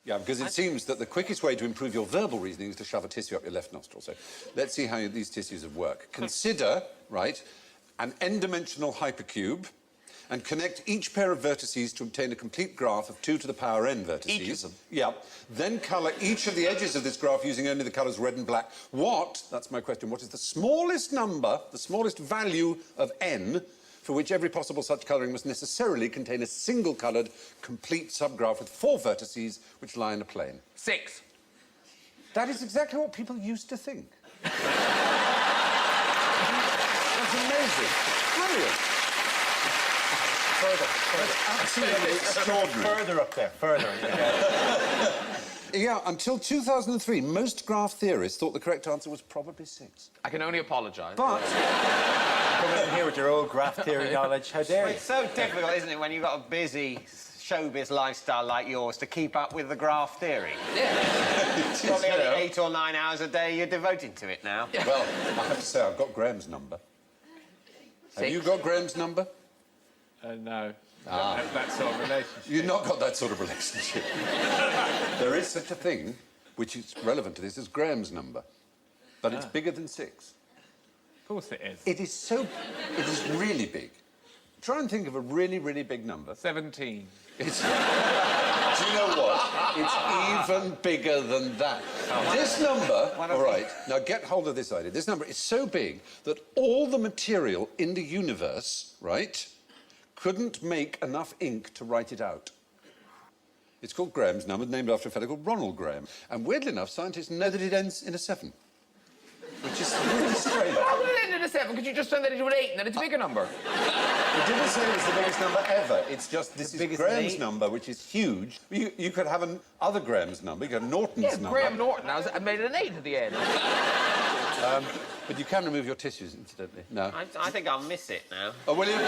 Yeah, because it seems that the quickest way to improve your verbal reasoning is to shove a tissue up your left nostril. So let's see how these tissues work. Consider, right, an n-dimensional hypercube and connect each pair of vertices to obtain a complete graph of 2 to the power n vertices. Each of them? Yeah. Then colour each of the edges of this graph using only the colours red and black. That's my question, what is the smallest number, the smallest value of n for which every possible such colouring must necessarily contain a single-coloured, complete subgraph with 4 vertices which lie in a plane? 6. That is exactly what people used to think. That's amazing. Brilliant. Further. Absolutely extraordinary. Further up there, further. Yeah, until 2003, most graph theorists thought the correct answer was probably 6. I can only apologise. But... Coming in here with your old graph theory knowledge, how dare you? It's so difficult, isn't it, when you've got a busy showbiz lifestyle like yours to keep up with the graph theory? Yeah. Probably only 8 or 9 hours a day you're devoting to it now. Yeah. Well, I have to say, I've got Graham's number. 6. Have you got Graham's number? No. That sort of relationship. You've not got that sort of relationship. There is such a thing, which is relevant to this, as Graham's number. But it's bigger than 6. Of course it is. It is really big. Try and think of a really, really big number. 17. It's... Do you know what? It's even bigger than that. This number... All right, now get hold of this idea. This number is so big that all the material in the universe, right, couldn't make enough ink to write it out. It's called Graham's number, named after a fellow called Ronald Graham. And weirdly enough, scientists know that it ends in a 7. Which is really strange. How would it end in a 7? Could you just send that into an 8 and then it's a bigger number? It didn't say it was the biggest number ever. It's just this is Graham's number, which is huge. You could have other Graham's number. You could have Norton's number. Graham Norton. I made it an 8 at the end. But you can remove your tissues, incidentally. No. I think I'll miss it now. Oh, will you? OK.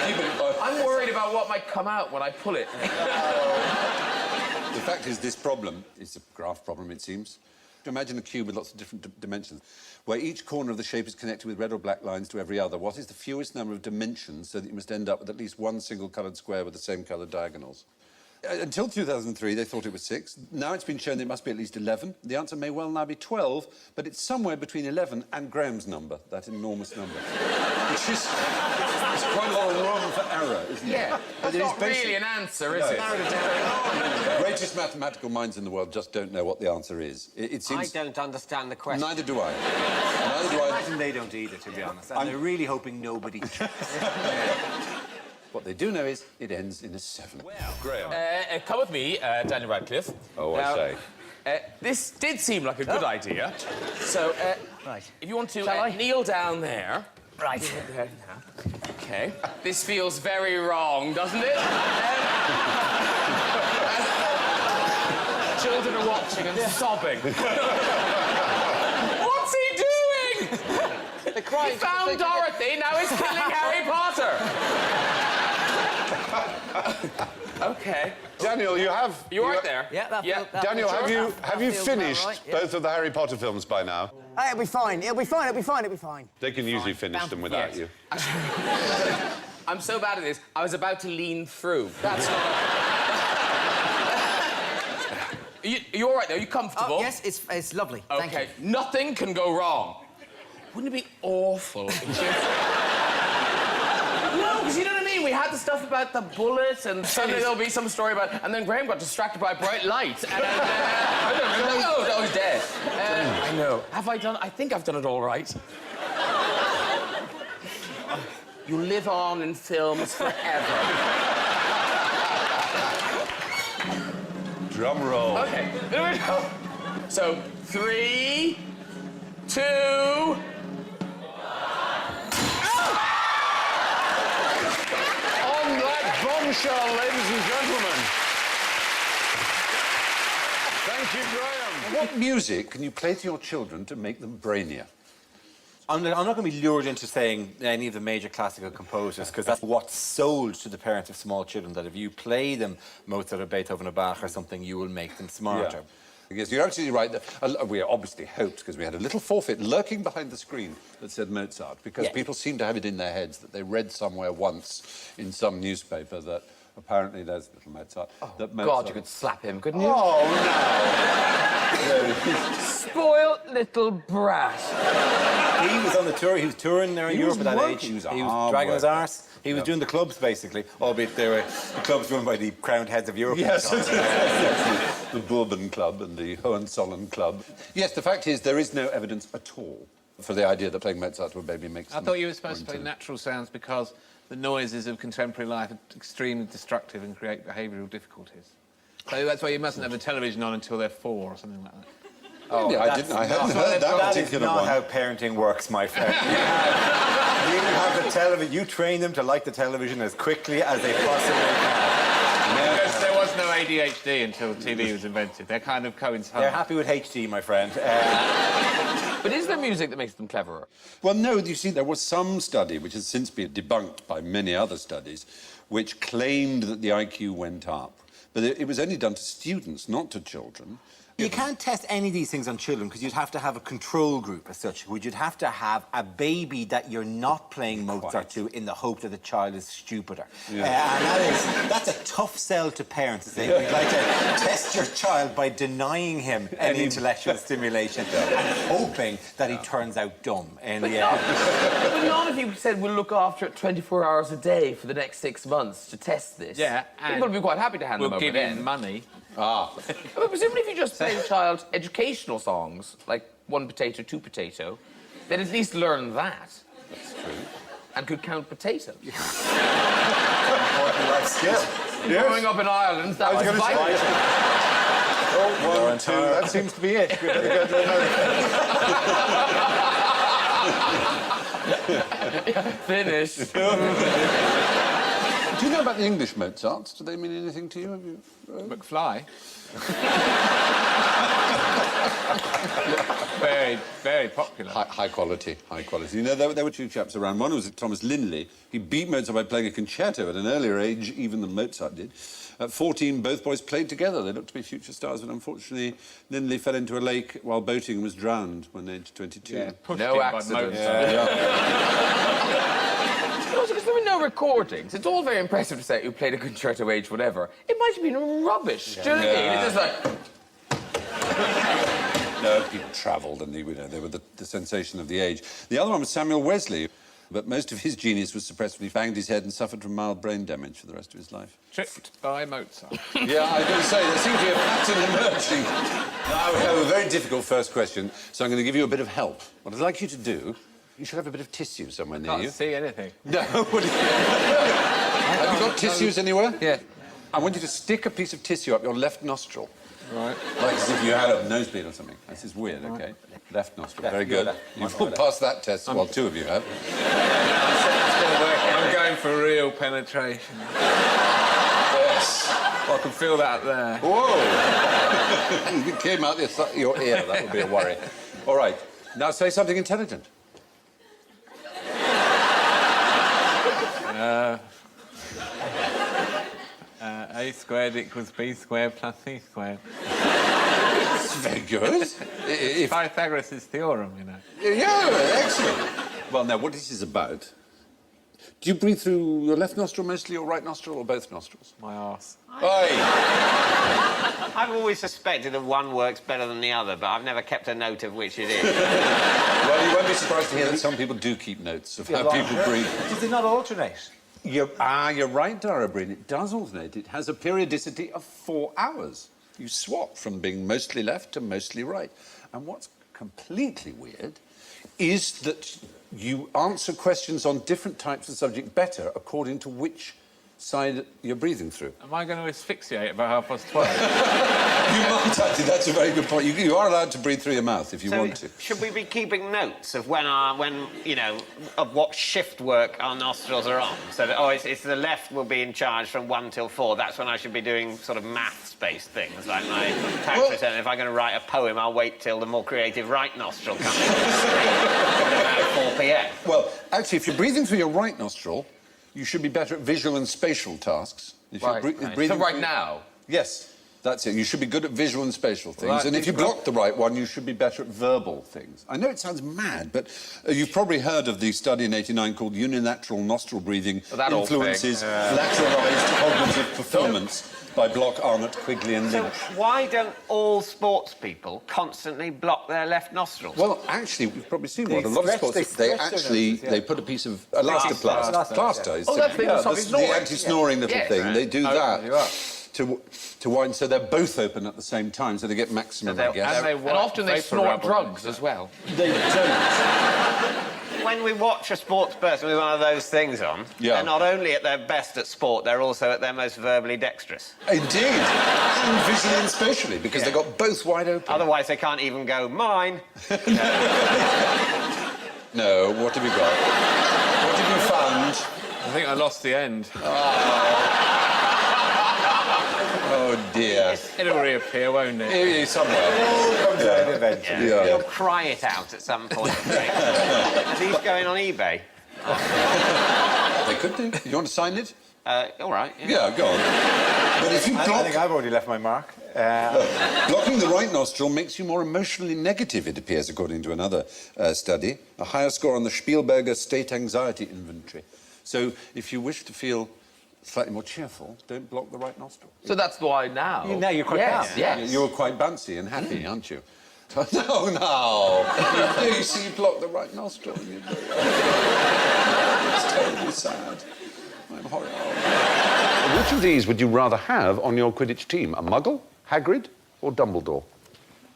Keep it. I'm worried about what might come out when I pull it. The fact is, this problem is a graph problem, it seems. Imagine a cube with lots of different dimensions, where each corner of the shape is connected with red or black lines to every other. What is the fewest number of dimensions so that you must end up with at least one single-coloured square with the same coloured diagonals? Until 2003, they thought it was 6. Now it's been shown that it must be at least 11. The answer may well now be 12, but it's somewhere between 11 and Graham's number, that enormous number. Which is... It's quite a lot of room for error, isn't it? Yeah, that's not really an answer, is it? The greatest mathematical minds in the world just don't know what the answer is. It seems... I don't understand the question. Neither do I. Neither do I. I imagine they don't either, to be honest. And they're really hoping nobody... What they do know is it ends in a 7. Well, Graham. Come with me, Daniel Radcliffe. Oh, I say. This did seem like a good idea. So, right. If you want to kneel down there. Right. There now. OK. This feels very wrong, doesn't it? Children are watching and sobbing. What's he doing? They're crying. He found Dorothy, now he's killing Harry Potter. OK. Daniel, you have... You right there? Yeah, that Daniel, have you feels finished about right, yeah. both of the Harry Potter films by now? It'll be fine. It'll be fine. It'll be fine. It'll be fine. They can usually finish them without you. I'm so bad at this, I was about to lean through. That's not... You all right, though? You comfortable? Oh, yes, it's lovely. Thank you. OK, nothing can go wrong. Wouldn't it be awful if you... No, because you know what I mean? We had the stuff about the bullets, and suddenly there'll be some story about... And then Graham got distracted by a bright light, and then... I don't know. Oh, he's dead. I know. Have I done... I think I've done it all right. You live on in films forever. Drum roll. OK, here we go. So, 3, 2... Bombshell, ladies and gentlemen. Thank you, Graham. What music can you play to your children to make them brainier? I'm not going to be lured into saying any of the major classical composers, because that's what's sold to the parents of small children, that if you play them Mozart or Beethoven or Bach or something, you will make them smarter. Yeah. Because you're absolutely right. We obviously hoped, because we had a little forfeit lurking behind the screen that said Mozart, because people seem to have it in their heads that they read somewhere once in some newspaper that Apparently, there's little Mozart. That God, Mozart... you could slap him, couldn't you? Oh, Spoiled little brat. He was on the tour. He was touring there in He Europe was at that working. age. He was a He was hard dragging his worker. arse. He was doing the clubs, basically, albeit they were the clubs run by the crowned heads of Europe. Yes, the Bourbon Club and the Hohenzollern Club. Yes, the fact is there is no evidence at all for the idea that playing Mozart to a baby makes I them thought you were supposed to more play intelligent. natural sounds because the noises of contemporary life are extremely destructive and create behavioural difficulties. So that's why you mustn't have the television on until they're 4 or something like that. Oh, I hadn't heard that That is particular not one. how parenting works, my friend. You have the television. You train them to like the television as quickly as they possibly can. Because there was no ADHD until TV was invented. They're kind of coincide. They're happy with HD, my friend. But is there music that makes them cleverer? Well, no, you see, there was some study, which has since been debunked by many other studies, which claimed that the IQ went up. But it was only done to students, not to children. You can't test any of these things on children because you'd have to have a control group as such. You'd have to have a baby that you're not playing Mozart to in the hope that the child is stupider. And that's a tough sell to parents to say, we'd like to test your child by denying him any intellectual stimulation and hoping that he turns out dumb. And But not if you said we'll look after it 24 hours a day for the next 6 months to test this. Yeah, People would be quite happy to hand We'll them over give then. him money. But presumably if you just play the child educational songs, like 1 potato, 2 potato, they'd at least learn that. That's true. And could count potatoes. important life skill. Growing up in Ireland, that was gonna say- vital. Oh, 1, 2, that seems to be it. We're going to another. Finished. Do you know about the English Mozarts? Do they mean anything to you? Have you... McFly. Very, very popular. High quality, high quality. You know, there were 2 chaps around. One was Thomas Lindley. He beat Mozart by playing a concerto at an earlier age even than Mozart did. At 14, both boys played together. They looked to be future stars, but unfortunately, Lindley fell into a lake while boating and was drowned when aged 22. Yeah, pushed No in by accident. Mozart. Also, because there were no recordings. It's all very impressive to say you played a concerto age, whatever. It might have been rubbish. Do you know what I mean? It's just like... No, people travelled and they were the sensation of the age. The other one was Samuel Wesley, but most of his genius was suppressed when he banged his head and suffered from mild brain damage for the rest of his life. Tripped by Mozart. Yeah, I was going to say, there seems to be a pattern emerging. Now, we have a very difficult first question, so I'm going to give you a bit of help. What I'd like you to do, you should have a bit of tissue somewhere near you. Can't see anything. No, what do you... Have you got tissues anywhere? Yeah. I want you to stick a piece of tissue up your left nostril. Right. Like as if you had a nosebleed or something. This is weird, OK? Left nostril, very good. You've all passed that test, well, 2 of you have. I'm going for real penetration. Yes. I can feel that there. Whoa! It came out your ear, that would be a worry. All right, now say something intelligent. A squared equals B squared plus C squared. That's very good. If Pythagoras' theorem, you know. Yeah, excellent. Well, now, what this is about... Do you breathe through your left nostril mostly, or right nostril, or both nostrils? My arse. Oi! I've always suspected that one works better than the other, but I've never kept a note of which it is. Well, you won't be surprised to hear that some people do keep notes of how people breathe. Does it not alternate? You're right, Dara Breen. It does alternate. It has a periodicity of 4 hours. You swap from being mostly left to mostly right. And what's completely weird is that you answer questions on different types of subject better according to which side you're breathing through. Am I going to asphyxiate about 12:30? You might, actually. That's a very good point. You are allowed to breathe through your mouth if you want to. Should we be keeping notes of when you know, of what shift work our nostrils are on? So that, it's the left will be in charge from 1 till 4. That's when I should be doing sort of maths-based things, like my tax return. If I'm going to write a poem, I'll wait till the more creative right nostril comes in. About 4 p.m. Well, actually, if you're breathing through your right nostril, you should be better at visual and spatial tasks. If Right. you're So breathing right through- now? Yes. That's it. You should be good at visual and spatial things. Well, And if you block the right one, you should be better at verbal things. I know it sounds mad, but you've probably heard of the study in '89 called unilateral nostril breathing that old thing. influences lateralised cognitive performance by Block, Arnott, Quigley and So Lynch. why don't all sports people constantly block their left nostrils? Well, actually, you've probably seen They what a lot of stretch- sports... they They stretch their actually... noses, yeah. They put a piece of elastoplast. Plaster. Oh, that's the the snoring. anti-snoring little Yes. thing. They do that. you are. To wind, so they're both open at the same time, so they get maximum, I guess. And often they snort drugs as well. They don't. When we watch a sports person with one of those things on, Yeah. they're not only at their best at sport, they're also at their most verbally dexterous. Indeed. And visually and spatially, because they got both wide open. Otherwise, they can't even go, mine. No, what have you got? What have you found? I think I lost the end. Oh, dear. It'll reappear, won't it? Here, somewhere. Eventually. Yeah. You'll cry it out at some point. Are these going on eBay? They could do. You want to sign it? All right. Yeah, go on. But if you I block... think I've already left my mark. Blocking the right nostril makes you more emotionally negative, it appears, according to another study. A higher score on the Spielberger State Anxiety Inventory. So if you wish to feel slightly more cheerful, don't block the right nostril. So that's why now... Now you're quite Yes, calm. yes. You're quite bouncy and happy, aren't you? No, no. You see, you block the right nostril. It's terribly sad. I'm horrible. Which of these would you rather have on your Quidditch team? A Muggle, Hagrid, or Dumbledore?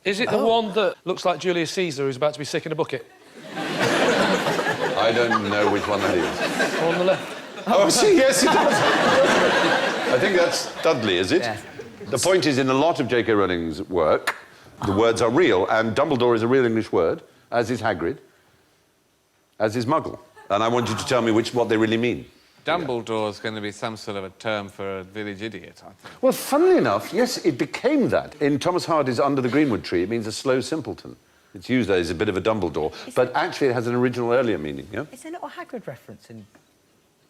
Is it the one that looks like Julius Caesar who's about to be sick in a bucket? I don't know which one that is. On the left. Oh, see, yes, it does. I think that's Dudley, is it? Yeah. The point is, in a lot of J.K. Rowling's work, the words are real, and Dumbledore is a real English word, as is Hagrid, as is Muggle. And I want you to tell me what they really mean. Dumbledore's going to be some sort of a term for a village idiot, I think. Well, funnily enough, yes, it became that. In Thomas Hardy's Under the Greenwood Tree, it means a slow simpleton. It's used as a bit of a Dumbledore, but actually it has an original earlier meaning, yeah? Is there not a Hagrid reference in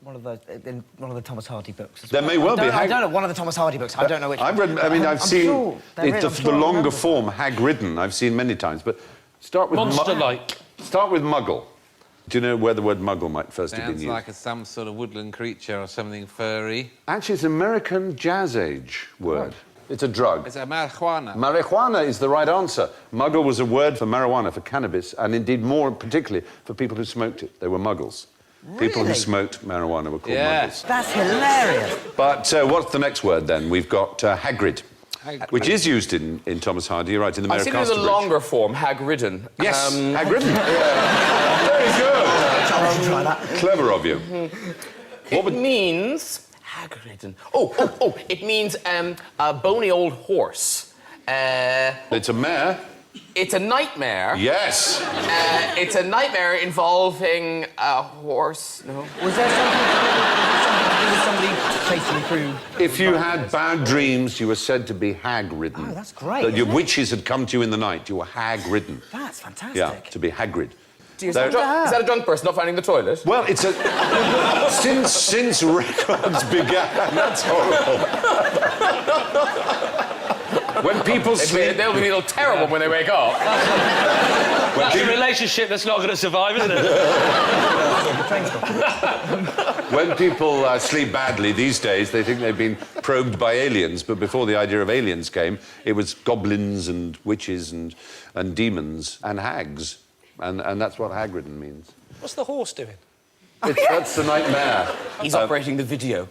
one of the Thomas Hardy books? There may well be. I don't know, one of the Thomas Hardy books. I don't know which I've one. read, I mean, I've I'm seen... sure there is, I'm It's sure the I longer remember. form, Hagridden, I've seen many times, but start with... Monster-like. Start with Muggle. Do you know where the word Muggle might first have been Sounds used? like some sort of woodland creature or something furry. Actually, it's an American Jazz Age word. It's a drug. It's a marijuana. Marijuana is the right answer. Muggle was a word for marijuana, for cannabis, and indeed more particularly for people who smoked it. They were muggles. People who Really? smoked marijuana were called Yeah. muggles. That's hilarious. But what's the next word, then? We've got Hagrid, Hagrid. which is used in Thomas Hardy, you're right, in the Mayor I've of seen it as a Casterbridge. longer form, Hagridden. Yes, Hagridden. Very good. Try that. Clever of you. It means... Hagridden. It means a bony old horse. It's a mare. It's a nightmare. Yes. It's a nightmare involving a horse. No. Was there something to do with somebody chasing through? If you had bad dreams, you were said to be hag-ridden. Oh, that's great, That your isn't it? wich had come to you in the night. You were hag-ridden. That's fantastic. Yeah, to be Hagrid. Is that a drunk person not finding the toilet? Well, it's a... since records began... That's horrible. When people sleep... They'll feel terrible when they wake up. That's a relationship that's not going to survive, isn't it? When people sleep badly these days, they think they've been probed by aliens, but before the idea of aliens came, it was goblins and witches and demons and hags. And that's what Hagridden means. What's the horse doing? That's the nightmare. He's operating the video.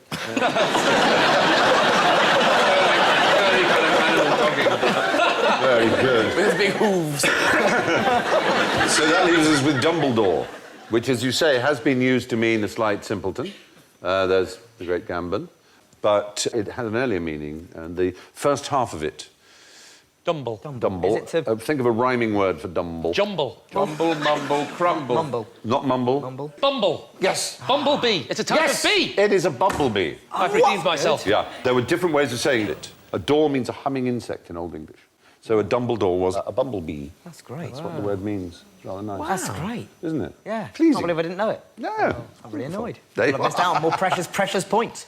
Very good. With his big hooves. So that leaves us with Dumbledore, which, as you say, has been used to mean a slight simpleton. There's the great Gambon. But it had an earlier meaning, and the first half of it... Dumble. Dumble. Is it to- Think of a rhyming word for Dumble. Jumble. Mumble, mumble, crumble. Mumble. Not mumble. Mumble. Bumble. Yes. Bumblebee. It's a type Yes, of bee. it is a bumblebee. I've redeemed myself. Yeah, there were different ways of saying it. A door means a humming insect in Old English. So a Dumbledore was a bumblebee. That's great. That's what the word means. It's rather nice. That's great. Isn't it? Yeah. Pleasing. Can't believe I didn't know it. Yeah. I'm really annoyed. There you Well, I missed out on more precious points.